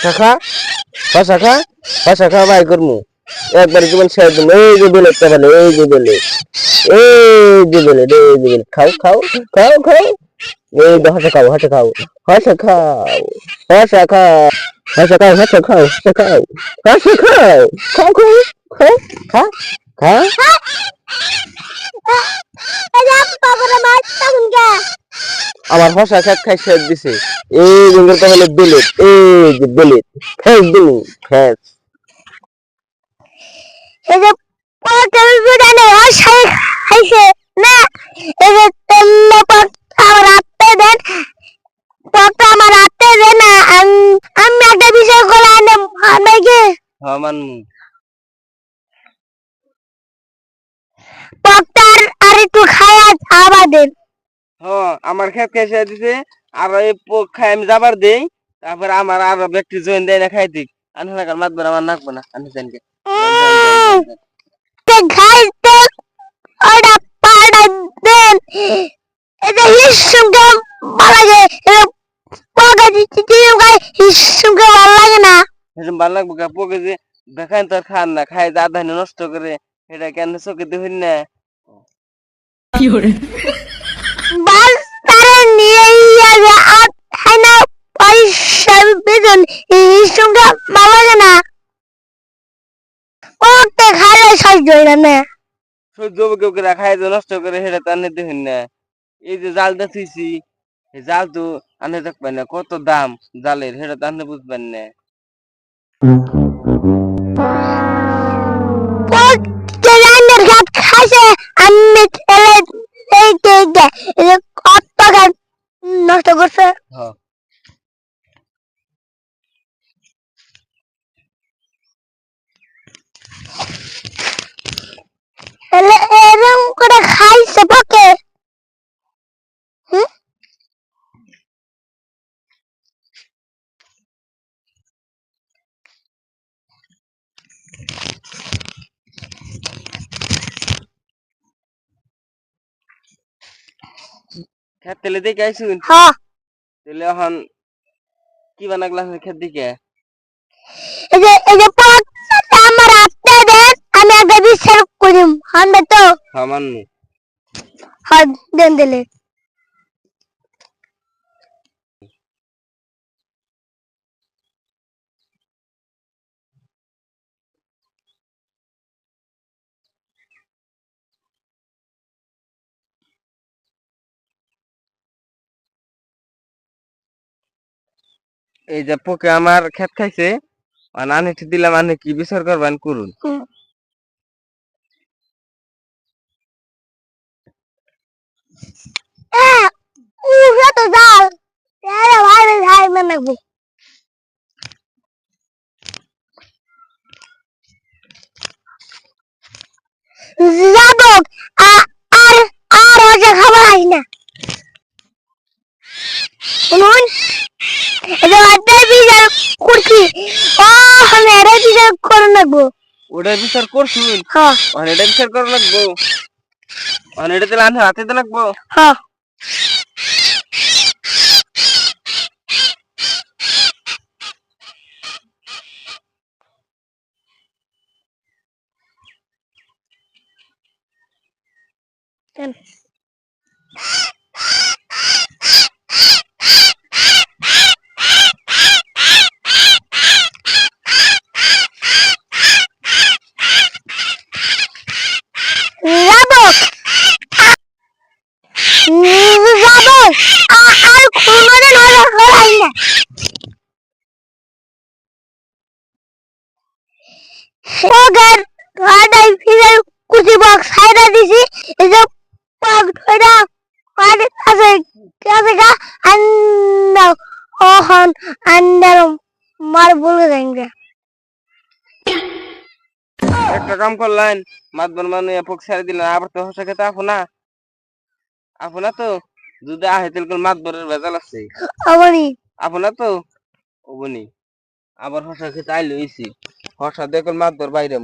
শাখা শাখা শাখা বাই করমু একবার জীবন শেষ দিন এই যে বেলে বলে এই যে বেলে খাও খাও খাও খাও এই হাসা খাও হাসা খাও হাসা খাও হাসা খাও হাসা খাও হাসা খাও হাসা খাও হাসা খাও খাও খাও খাও খা খা আমার হসা খাত খাই শেষ দিছে এই জঙ্গলটা হলো বেলেট এই যে বেলেট ফেস দিন ফেস এই যে পকের গুদানে হসা খাইছে না এই যে তেল পক আমার হাতে দেন পকটা আমার হাতে দেন না আমি একটা বিষয় করে আনে আমাকে হ্যাঁ মানমু পকটার আর একটু খায়া আবার দেন হ্যাঁ আমার খেত খাই শেষ দিছে আর এই পোক খাই আমি যাবার দেই তারপর আমার আর ব্যক্তি জয়েন দেয় না খাই দিক আনহা না মাতবার আমার নাকবো না আনি জানকে তে খাইতে ওটা পাড়া দেন এটা হিসুমকে ভালো লাগে পকা দিতে গায় হিসুমকে ভালো লাগে না এরকম ভালো লাগবো কা পোকে যে দেখান তো আর খান না খাই যা ধানে নষ্ট করে এটা কেন চোখে দেখুন না বাস তারে নিয়ে যাবে আর খানা পয়সা বেতন হিসুমকে ভালো লাগে না ওতে খাইলে সহ্য হয় না সহ্য হবে কেউ করে খাই যে নষ্ট করে সেটা তো আনে দেখুন না এই যে জালটা থুইছি এই জাল তো আনে দেখবেন না কত দাম জালের সেটা তো আনে বুঝবেন না রান্নার ঘাট খাইছে আমি এই কত টাকা নষ্ট করছে হ্যাঁ এরকম করে খাইছে পকে খেত তেলে দেখে আইসুন হ্যাঁ তেলে এখন কি বানাগলা খেত দিকে এই যে পক আমার হাতে দেন আমি আগে বিচার করিম হানবে তো হ্যাঁ মানমু হ্যাঁ দেন দিলে এই যে পোকে আমার খেত খাইছে আনে দিলাম আনে কি বিচার করবেন করুন তো জাল ভাই ভাই মানাবো যাবো আর আর হচ্ছে খাবার আস না শুনুন এটা আড্ডায় বিচার করছি ও আমি এটা বিচার করে নেবো ওটা বিচার করছুন হ্যাঁ এটা বিচার করা লাগবো এটা দিলে আনে হাতে দিতে লাগবো হ্যাঁ যাবো যাবো আর কোনোদিন হয় না ওগের আডাই ফিরে কুচি বক্স সাইডা দিছি এই যে পাক ধরা পানি আছে কাছে গা আন্দাও ওহন আন্দার মার বলে যাইঙ্গা একটা কাম করলেন মাতবন মানে পোক ছেড়ে দিলেন আবার তো হসা খেতে আপনা তো যদি আহে তেল মাতবরের ভেজাল আছে অবনি আপনা তো ওবনি আবার হসা খেতে আইলো ইসি হসা দেখল মাতবর বাইরে